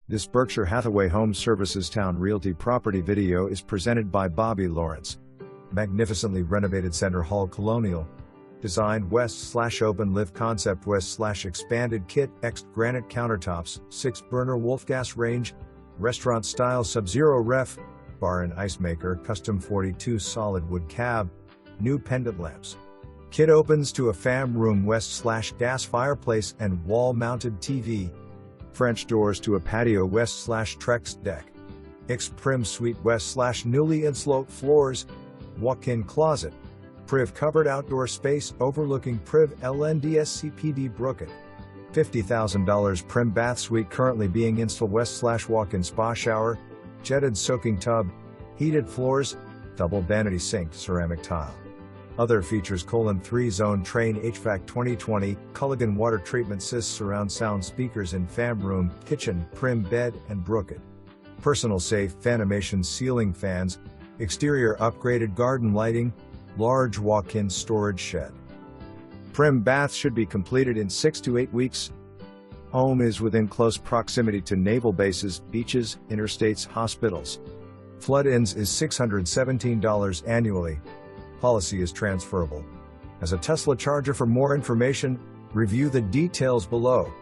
This Berkshire Hathaway HomeServices Towne Realty property video is presented by Bobby Lawrence. Magnificently renovated Center Hall Colonial. Designed west/open live concept west/expanded kit X granite countertops, 6-burner Wolfe gas range, restaurant style sub-zero ref, bar and ice maker, custom 42 solid wood cab, new pendant lamps. Kit opens to a fam room west/gas fireplace and wall-mounted TV. French doors to a patio west/Trex deck. Prim suite west/newly insloped floors. Walk-in closet. Priv covered outdoor space overlooking priv lndscpd Brookett. $50,000 Prim bath suite currently being installed west/walk-in spa shower, jetted soaking tub, heated floors, double vanity sink ceramic tile. Other features: 3-zone Trane HVAC 2020, Culligan water treatment sys surround sound speakers in fam room, kitchen, Prim bed and Brookett. Personal safe Fanimation ceiling fans, exterior upgraded garden lighting, large walk-in storage shed. Prim bath should be completed in 6 to 8 weeks. Home is within close proximity to naval bases, beaches, interstates, hospitals. Flood-ins is $617 annually. Policy is transferable. As a Tesla charger, for more information, review the details below.